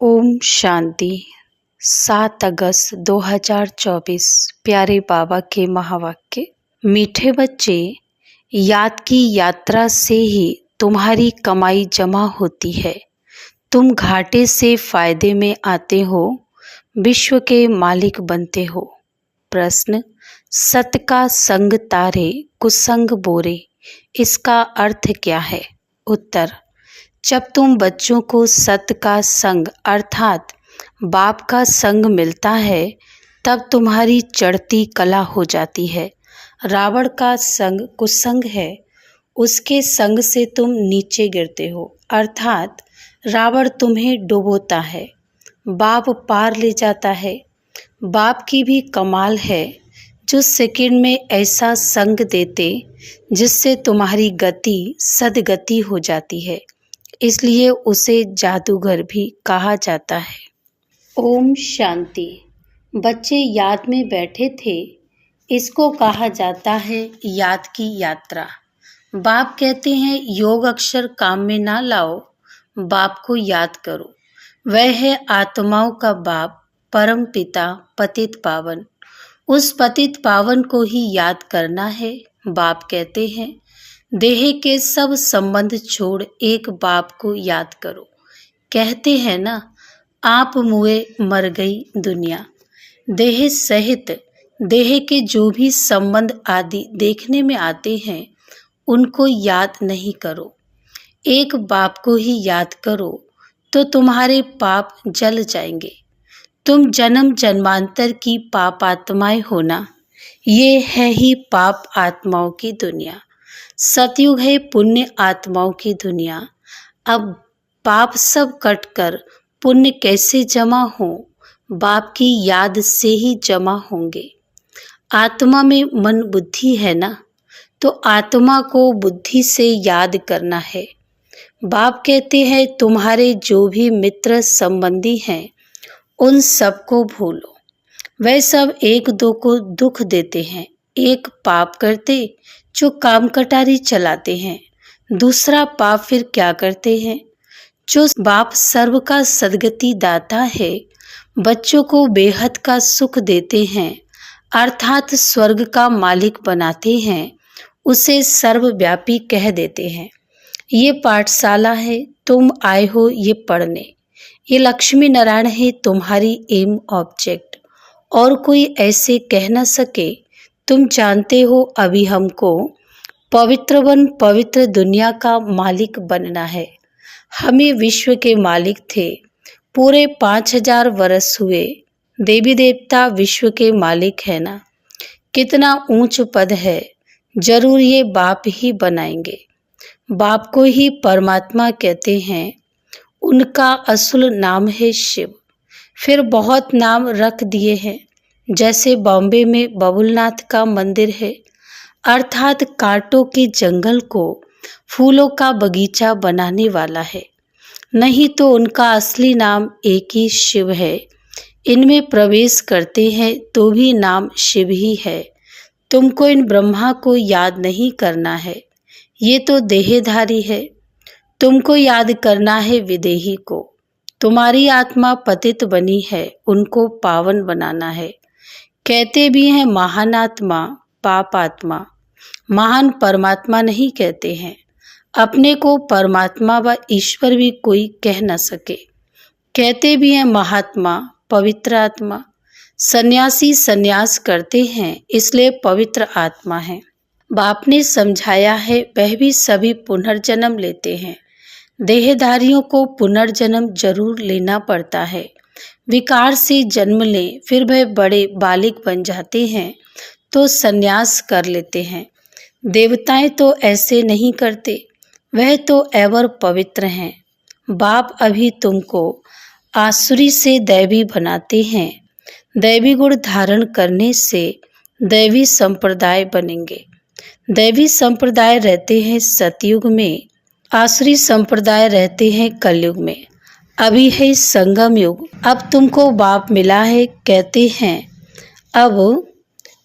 ओम शांति। 7 अगस्त 2024 प्यारे बाबा के महावाक्य। मीठे बच्चे, याद की यात्रा से ही तुम्हारी कमाई जमा होती है। तुम घाटे से फायदे में आते हो, विश्व के मालिक बनते हो। प्रश्न, सत का संग तारे कुसंग बोरे, इसका अर्थ क्या है? उत्तर, जब तुम बच्चों को सत का संग अर्थात बाप का संग मिलता है, तब तुम्हारी चढ़ती कला हो जाती है। रावण का संग कुसंग है, उसके संग से तुम नीचे गिरते हो, अर्थात रावण तुम्हें डुबोता है, बाप पार ले जाता है। बाप की भी कमाल है, जो सेकंड में ऐसा संग देते जिससे तुम्हारी गति सदगति हो जाती है, इसलिए उसे जादूगर भी कहा जाता है। ओम शांति। बच्चे याद में बैठे थे, इसको कहा जाता है याद की यात्रा। बाप कहते हैं योग अक्षर काम में ना लाओ, बाप को याद करो। वह है आत्माओं का बाप, परम पिता, पतित पावन। उस पतित पावन को ही याद करना है। बाप कहते हैं देह के सब संबंध छोड़ एक बाप को याद करो। कहते हैं ना, आप मुए मर गई दुनिया। देह सहित देह के जो भी संबंध आदि देखने में आते हैं, उनको याद नहीं करो, एक बाप को ही याद करो, तो तुम्हारे पाप जल जाएंगे। तुम जन्म जन्मांतर की पाप आत्माएं हो ना, ये है ही पाप आत्माओं की दुनिया। सतयुग है पुण्य आत्माओं की दुनिया। अब पाप सब कटकर पुण्य कैसे जमा हो? बाप की याद से ही जमा होंगे। आत्मा में मन बुद्धि है ना, तो आत्मा को बुद्धि से याद करना है। बाप कहते हैं तुम्हारे जो भी मित्र संबंधी हैं, उन सबको भूलो। वह सब एक दो को दुख देते हैं। एक पाप करते जो काम कटारी चलाते हैं, दूसरा पाप फिर क्या करते हैं? जो बाप सर्व का सदगति दाता है, बच्चों को बेहद का सुख देते हैं, अर्थात स्वर्ग का मालिक बनाते हैं, उसे सर्वव्यापी कह देते हैं। ये पाठशाला है, तुम आए हो ये पढ़ने। ये लक्ष्मी नारायण है तुम्हारी एम ऑब्जेक्ट, और कोई ऐसे कह न सके। तुम जानते हो अभी हमको पवित्र दुनिया का मालिक बनना है। हमें विश्व के मालिक थे, पूरे 5000 वर्ष हुए। देवी देवता विश्व के मालिक है ना, कितना ऊंच पद है। जरूर ये बाप ही बनाएंगे। बाप को ही परमात्मा कहते हैं। उनका असुल नाम है शिव। फिर बहुत नाम रख दिए हैं, जैसे बॉम्बे में बबुलनाथ का मंदिर है, अर्थात कांटों के जंगल को फूलों का बगीचा बनाने वाला है। नहीं तो उनका असली नाम एक ही शिव है। इनमें प्रवेश करते हैं तो भी नाम शिव ही है। तुमको इन ब्रह्मा को याद नहीं करना है, ये तो देहधारी है। तुमको याद करना है विदेही को। तुम्हारी आत्मा पतित बनी है, उनको पावन बनाना है। कहते भी हैं महान आत्मा, पाप आत्मा। महान परमात्मा नहीं कहते हैं। अपने को परमात्मा व ईश्वर भी कोई कह न सके। कहते भी हैं महात्मा, पवित्र आत्मा। सन्यासी सन्यास करते हैं, इसलिए पवित्र आत्मा है। बाप ने समझाया है वह भी सभी पुनर्जन्म लेते हैं। देहधारियों को पुनर्जन्म जरूर लेना पड़ता है। विकार से जन्म लें, फिर वह बड़े बालिक बन जाते हैं तो सन्यास कर लेते हैं। देवताएं तो ऐसे नहीं करते, वह तो एवर पवित्र हैं। बाप अभी तुमको आसुरी से दैवी बनाते हैं। दैवी गुण धारण करने से दैवी संप्रदाय बनेंगे। दैवी संप्रदाय रहते हैं सतयुग में, आसुरी संप्रदाय रहते हैं कलयुग में। अभी है संगम युग। अब तुमको बाप मिला है, कहते हैं अब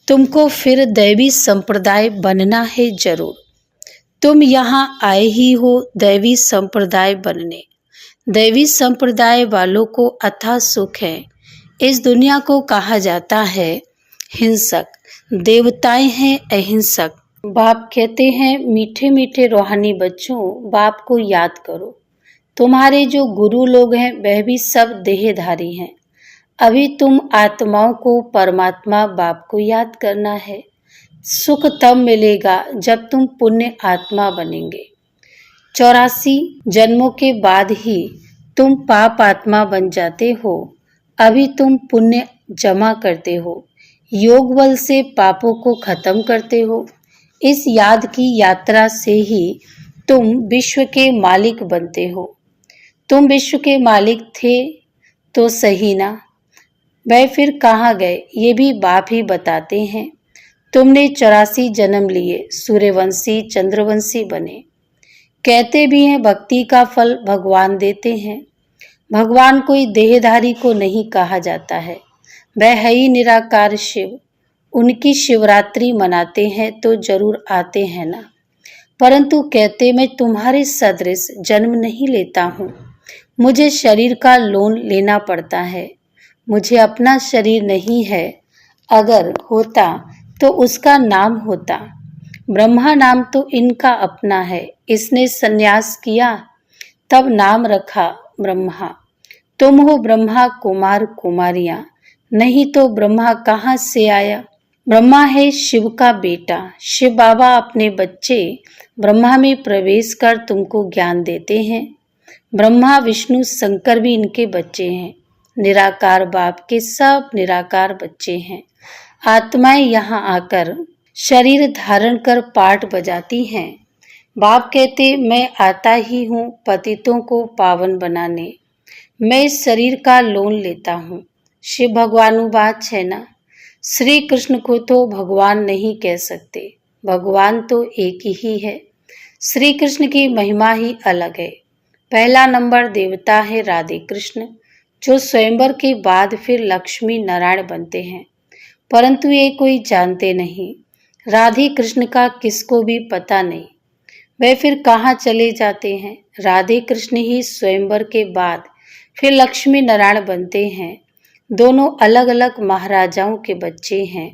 तुमको फिर दैवी संप्रदाय बनना है जरूर। तुम यहाँ आए ही हो दैवी संप्रदाय बनने। दैवी संप्रदाय वालों को अथाह सुख है। इस दुनिया को कहा जाता है हिंसक, देवताएं हैं अहिंसक। बाप कहते हैं, मीठे मीठे रूहानी बच्चों, बाप को याद करो। तुम्हारे जो गुरु लोग हैं वह भी सब देहधारी हैं। अभी तुम आत्माओं को परमात्मा बाप को याद करना है। सुख तब मिलेगा जब तुम पुण्य आत्मा बनेंगे। 84 जन्मों के बाद ही तुम पाप आत्मा बन जाते हो। अभी तुम पुण्य जमा करते हो, योग बल से पापों को खत्म करते हो। इस याद की यात्रा से ही तुम विश्व के मालिक बनते हो। तुम विश्व के मालिक थे तो सही ना, वह फिर कहाँ गए ये भी बाप ही बताते हैं। तुमने 84 जन्म लिए, सूर्यवंशी चंद्रवंशी बने। कहते भी हैं भक्ति का फल भगवान देते हैं। भगवान कोई देहधारी को नहीं कहा जाता है, वह है ही निराकार शिव। उनकी शिवरात्रि मनाते हैं तो जरूर आते हैं ना, परंतु कहते मैं तुम्हारे सदृश जन्म नहीं लेता हूँ। मुझे शरीर का लोन लेना पड़ता है। मुझे अपना शरीर नहीं है, अगर होता तो उसका नाम होता। ब्रह्मा नाम तो इनका अपना है, इसने संन्यास किया तब नाम रखा ब्रह्मा। तुम हो ब्रह्मा कुमार कुमारियां, नहीं तो ब्रह्मा कहाँ से आया। ब्रह्मा है शिव का बेटा। शिव बाबा अपने बच्चे ब्रह्मा में प्रवेश कर तुमको ज्ञान देते हैं। ब्रह्मा विष्णु शंकर भी इनके बच्चे हैं। निराकार बाप के सब निराकार बच्चे हैं। आत्माएं यहाँ आकर शरीर धारण कर पाठ बजाती हैं। बाप कहते मैं आता ही हूँ पतितों को पावन बनाने। मैं इस शरीर का लोन लेता हूँ। शिव भगवानुवाच है ना। श्री कृष्ण को तो भगवान नहीं कह सकते, भगवान तो एक ही है। श्री कृष्ण की महिमा ही अलग है। पहला नंबर देवता है राधे कृष्ण, जो स्वयंवर के बाद फिर लक्ष्मी नारायण बनते हैं, परंतु ये कोई जानते नहीं। राधे कृष्ण का किसको भी पता नहीं, वे फिर कहाँ चले जाते हैं। राधे कृष्ण ही स्वयंवर के बाद फिर लक्ष्मी नारायण बनते हैं। दोनों अलग अलग महाराजाओं के बच्चे हैं।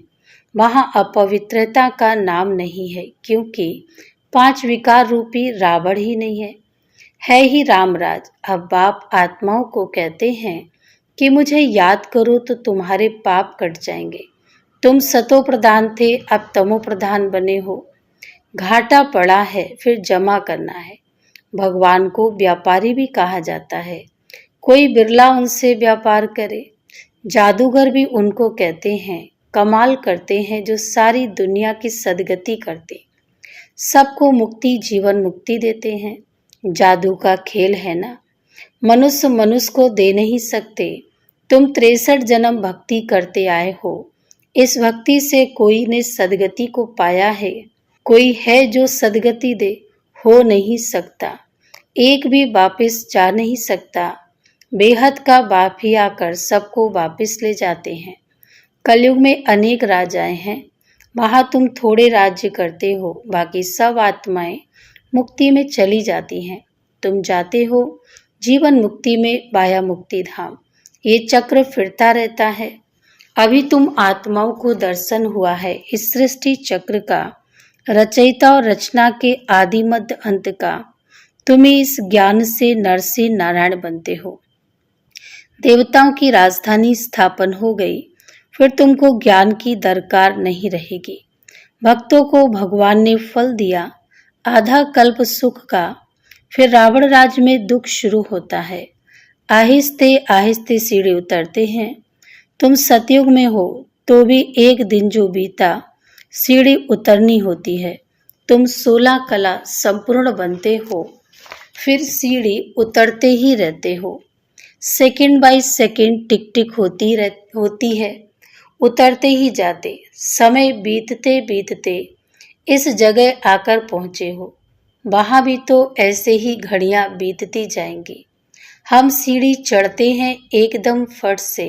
वहाँ अपवित्रता का नाम नहीं है, क्योंकि 5 विकार रूपी रावण ही नहीं है ही रामराज। अब बाप आत्माओं को कहते हैं कि मुझे याद करो तो तुम्हारे पाप कट जाएंगे। तुम सतो प्रधान थे, अब तमो प्रधान बने हो। घाटा पड़ा है, फिर जमा करना है। भगवान को व्यापारी भी कहा जाता है, कोई बिरला उनसे व्यापार करे। जादूगर भी उनको कहते हैं, कमाल करते हैं जो सारी दुनिया की सदगति करते, सबको मुक्ति जीवन मुक्ति देते हैं। जादू का खेल है ना, मनुष्य मनुष्य को दे नहीं सकते। तुम 63 जन्म भक्ति करते आए हो। इस भक्ति से कोई ने सदगति को पाया है, कोई है जो सदगति दे, हो नहीं सकता। एक भी वापस जा नहीं सकता। बेहद का बाप ही आकर सबको वापस ले जाते हैं। कलयुग में अनेक राजाएं हैं, वहाँ तुम थोड़े राज्य करते हो, बाकी सब आत्माएं मुक्ति में चली जाती हैं। तुम जाते हो जीवन मुक्ति में, वाया मुक्ति धाम। ये चक्र फिरता रहता है। अभी तुम आत्माओं को दर्शन हुआ है इस सृष्टि चक्र का, रचयिता और रचना के आदि मध्य अंत का। तुम्हें इस ज्ञान से नर से नारायण बनते हो। देवताओं की राजधानी स्थापन हो गई, फिर तुमको ज्ञान की दरकार नहीं रहेगी। भक्तों को भगवान ने फल दिया, आधा कल्प सुख का, फिर रावण राज में दुख शुरू होता है। आहिस्ते आहिस्ते सीढ़ी उतरते हैं। तुम सतयुग में हो तो भी एक दिन जो बीता, सीढ़ी उतरनी होती है। तुम 16 कला संपूर्ण बनते हो, फिर सीढ़ी उतरते ही रहते हो। सेकंड बाय सेकंड टिक टिक होती है, उतरते ही जाते। समय बीतते बीतते इस जगह आकर पहुँचे हो। वहाँ भी तो ऐसे ही घड़ियाँ बीतती जाएंगी। हम सीढ़ी चढ़ते हैं एकदम फट से,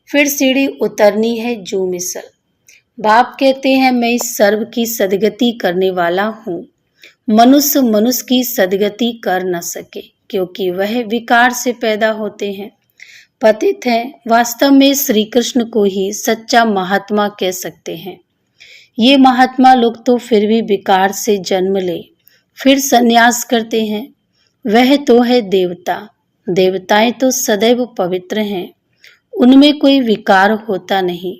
फिर सीढ़ी उतरनी है जू मिसल। बाप कहते हैं मैं इस सर्व की सदगति करने वाला हूँ। मनुष्य मनुष्य की सदगति कर न सके। क्योंकि वह विकार से पैदा होते हैं, पतित हैं। वास्तव में श्री कृष्ण को ही सच्चा महात्मा कह सकते हैं। ये महात्मा लोग तो फिर भी विकार से जन्म ले फिर संन्यास करते हैं। वह तो है देवता। देवताएं तो सदैव पवित्र हैं, उनमें कोई विकार होता नहीं।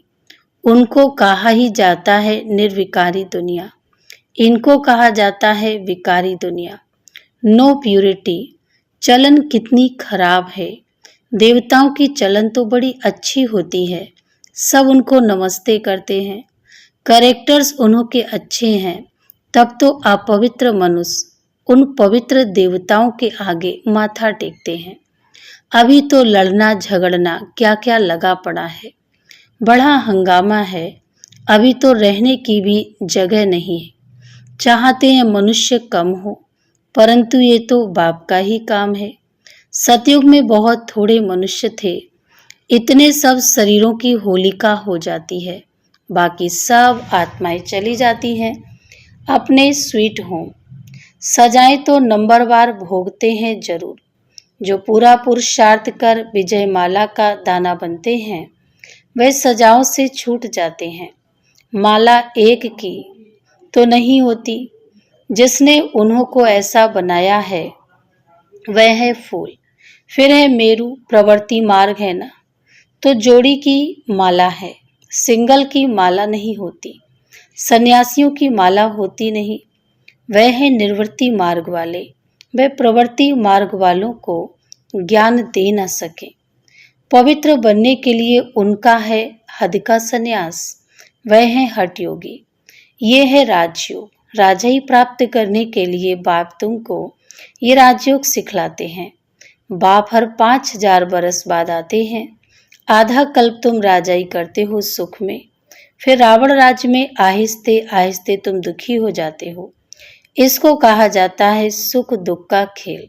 उनको कहा ही जाता है निर्विकारी दुनिया, इनको कहा जाता है विकारी दुनिया। No purity. चलन कितनी खराब है। देवताओं की चलन तो बड़ी अच्छी होती है, सब उनको नमस्ते करते हैं। कैरेक्टर्स उन्हों के अच्छे हैं, तब तो अपवित्र मनुष्य उन पवित्र देवताओं के आगे माथा टेकते हैं। अभी तो लड़ना झगड़ना क्या क्या लगा पड़ा है, बड़ा हंगामा है। अभी तो रहने की भी जगह नहीं है। चाहते हैं मनुष्य कम हो, परंतु ये तो बाप का ही काम है। सतयुग में बहुत थोड़े मनुष्य थे, इतने सब शरीरों की होलिका हो जाती है, बाकी सब आत्माएं चली जाती हैं अपने स्वीट होम। सजाएं तो नंबरवार भोगते हैं जरूर। जो पूरा पुरुषार्थ कर विजय माला का दाना बनते हैं, वे सजाओं से छूट जाते हैं। माला एक की तो नहीं होती, जिसने उन्हों को ऐसा बनाया है वह है फूल। फिर है मेरु, प्रवृत्ति मार्ग है ना, तो जोड़ी की माला है, सिंगल की माला नहीं होती। सन्यासियों की माला होती नहीं, वह है निर्वृत्ति मार्ग वाले। वे प्रवृत्ति मार्ग वालों को ज्ञान दे न सके। पवित्र बनने के लिए उनका है हद का सन्यास, वह है हठ योगी। ये है राजयोग। राजाई प्राप्त करने के लिए बाप तुमको ये राजयोग सिखलाते हैं। बाप हर 5000 बरस बाद आते हैं। आधा कल्प तुम राजाई करते हो सुख में, फिर रावण राज्य में आहिस्ते आहिस्ते तुम दुखी हो जाते हो। इसको कहा जाता है सुख दुख का खेल।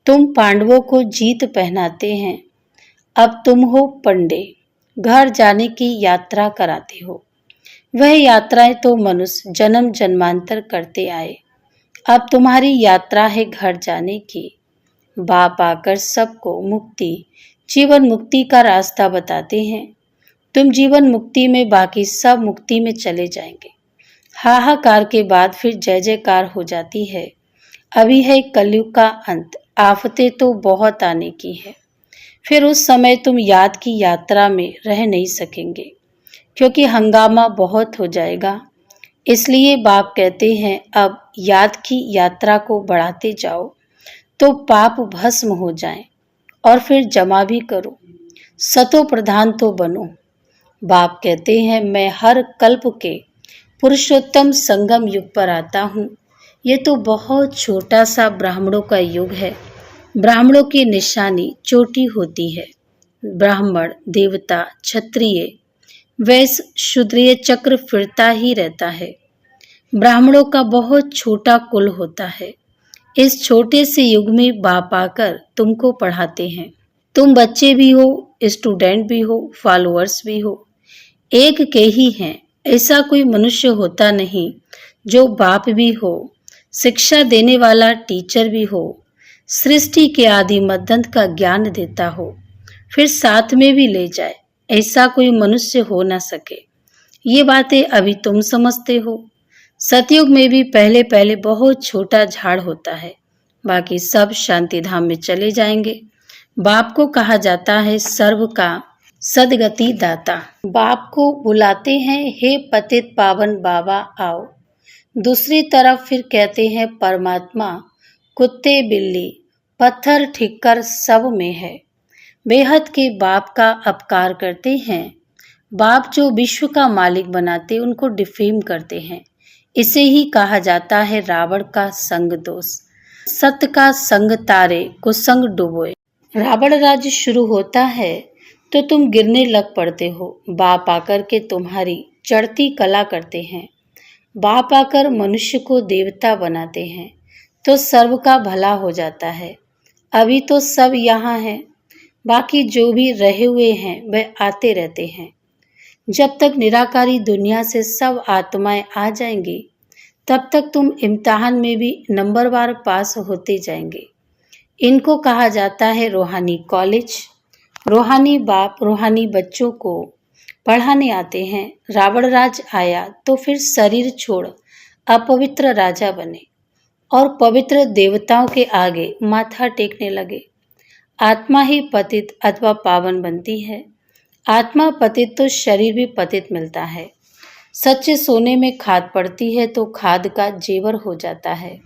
तुम पांडवों को जीत पहनाते हैं, अब तुम हो पंडे, घर जाने की यात्रा कराते हो। वह यात्राएं तो मनुष्य जन्म जन्मांतर करते आए, अब तुम्हारी यात्रा है घर जाने की। बाप आकर सबको मुक्ति, जीवन मुक्ति का रास्ता बताते हैं। तुम जीवन मुक्ति में, बाकी सब मुक्ति में चले जाएंगे। हाहाकार के बाद फिर जय जयकार हो जाती है। अभी है कलयुग का अंत, आफतें तो बहुत आने की है। फिर उस समय तुम याद की यात्रा में रह नहीं सकेंगे, क्योंकि हंगामा बहुत हो जाएगा। इसलिए बाप कहते हैं अब याद की यात्रा को बढ़ाते जाओ, तो पाप भस्म हो जाएं, और फिर जमा भी करो। सतो प्रधान तो बनो। बाप कहते हैं मैं हर कल्प के पुरुषोत्तम संगम युग पर आता हूँ। ये तो बहुत छोटा सा ब्राह्मणों का युग है। ब्राह्मणों की निशानी चोटी होती है। ब्राह्मण, देवता, क्षत्रिय, वैश्य, शूद्रीय चक्र फिरता ही रहता है। ब्राह्मणों का बहुत छोटा कुल होता है। इस छोटे से युग में बाप आकर तुमको पढ़ाते हैं। तुम बच्चे भी हो, स्टूडेंट भी हो, फॉलोअर्स भी हो, एक के ही हैं। ऐसा कोई मनुष्य होता नहीं जो बाप भी हो, शिक्षा देने वाला टीचर भी हो, सृष्टि के आदि मद्दंत का ज्ञान देता हो, फिर साथ में भी ले जाए। ऐसा कोई मनुष्य हो ना सके। ये बातें अभी तुम समझते हो। सतयुग में भी पहले पहले बहुत छोटा झाड़ होता है, बाकी सब शांति धाम में चले जाएंगे। बाप को कहा जाता है सर्व का सदगति दाता। बाप को बुलाते हैं हे पतित पावन बाबा आओ। दूसरी तरफ फिर कहते हैं परमात्मा कुत्ते बिल्ली पत्थर ठिक्कर सब में है। बेहद के बाप का अपकार करते हैं। बाप जो विश्व का मालिक बनाते उनको डिफेम करते हैं। इसे ही कहा जाता है रावण का संग दोष। सत्य का संग तारे को संग डुबोए। रावण राज्य शुरू होता है तो तुम गिरने लग पड़ते हो। बाप आकर के तुम्हारी चढ़ती कला करते हैं। बाप आकर मनुष्य को देवता बनाते हैं तो सर्व का भला हो जाता है। अभी तो सब यहाँ हैं, बाकी जो भी रहे हुए हैं वह आते रहते हैं। जब तक निराकारी दुनिया से सब आत्माएं आ जाएंगी, तब तक तुम इम्तिहान में भी नंबरवार पास होते जाएंगे। इनको कहा जाता है रूहानी कॉलेज। रूहानी बाप रूहानी बच्चों को पढ़ाने आते हैं। रावण राज आया तो फिर शरीर छोड़ अपवित्र राजा बने और पवित्र देवताओं के आगे माथा टेकने लगे। आत्मा ही पतित अथवा पावन बनती है। आत्मा पतित तो शरीर भी पतित मिलता है। सच्चे सोने में खाद पड़ती है तो खाद का जेवर हो जाता है।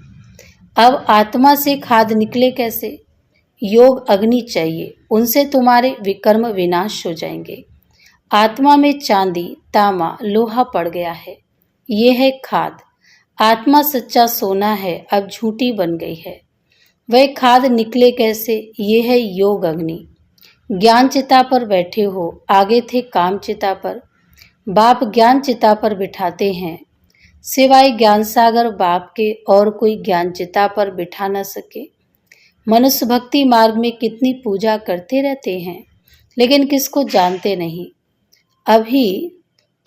अब आत्मा से खाद निकले कैसे? योग अग्नि चाहिए, उनसे तुम्हारे विकर्म विनाश हो जाएंगे। आत्मा में चांदी तांबा लोहा पड़ गया है, ये है खाद। आत्मा सच्चा सोना है, अब झूठी बन गई है। वह खाद निकले कैसे? ये है योग अग्नि। ज्ञान चिता पर बैठे हो, आगे थे काम चिता पर। बाप ज्ञान चिता पर बिठाते हैं, सिवाय ज्ञान सागर बाप के और कोई ज्ञान चिता पर बिठा न सके। मनुष्य भक्ति मार्ग में कितनी पूजा करते रहते हैं, लेकिन किसको जानते नहीं। अभी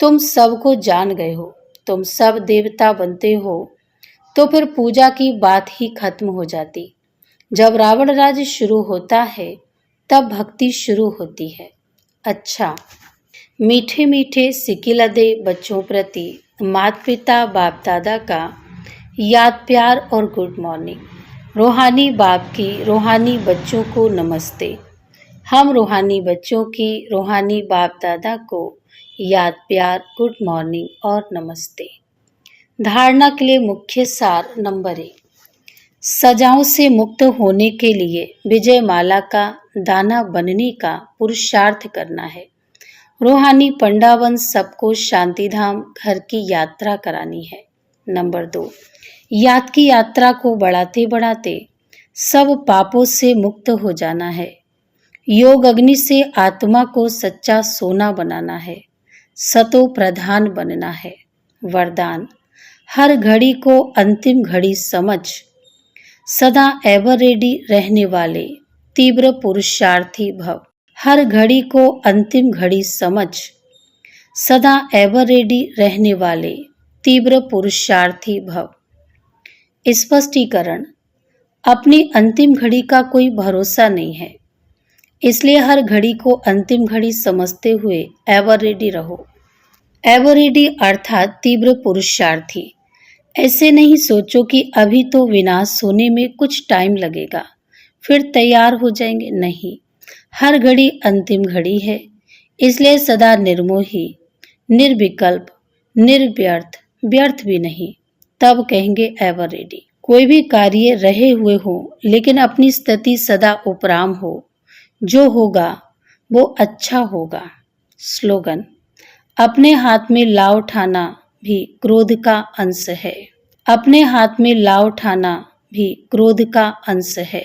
तुम सबको जान गए हो, तुम सब देवता बनते हो, तो फिर पूजा की बात ही खत्म हो जाती। जब रावण राज शुरू होता है तब भक्ति शुरू होती है। अच्छा, मीठे मीठे सिकिलदे बच्चों प्रति माता पिता बाप दादा का याद प्यार और गुड मॉर्निंग। रूहानी बाप की रूहानी बच्चों को नमस्ते। हम रूहानी बच्चों की रूहानी बाप दादा को याद प्यार गुड मॉर्निंग और नमस्ते। धारणा के लिए मुख्य सार नंबर 1, सजाओं से मुक्त होने के लिए विजय माला का दाना बनने का पुरुषार्थ करना है। रूहानी पंडावन सबको शांतिधाम घर की यात्रा करानी है। नंबर 2, याद की यात्रा को बढ़ाते बढ़ाते सब पापों से मुक्त हो जाना है। योग अग्नि से आत्मा को सच्चा सोना बनाना है, सतो प्रधान बनना है। वरदान, हर घड़ी को अंतिम घड़ी समझ सदा एवर रेडी रहने वाले तीव्र पुरुषार्थी भव। हर घड़ी को अंतिम घड़ी समझ सदा एवर रेडी रहने वाले तीव्र पुरुषार्थी भव। स्पष्टीकरण, अपनी अंतिम घड़ी का कोई भरोसा नहीं है, इसलिए हर घड़ी को अंतिम घड़ी समझते हुए एवर रेडी रहो। एवर रेडी अर्थात तीव्र पुरुषार्थी। ऐसे नहीं सोचो कि अभी तो विनाश होने में कुछ टाइम लगेगा, फिर तैयार हो जाएंगे। नहीं, हर घड़ी अंतिम घड़ी है, इसलिए सदा निर्मोही, निर्विकल्प, निर्व्यर्थ, व्यर्थ भी नहीं, तब कहेंगे एवर रेडी। कोई भी कार्य रहे हुए हो, लेकिन अपनी स्थिति सदा उपराम हो। जो होगा वो अच्छा होगा। स्लोगन, अपने हाथ में लाव उठाना भी क्रोध का अंश है। अपने हाथ में लाव उठाना भी क्रोध का अंश है।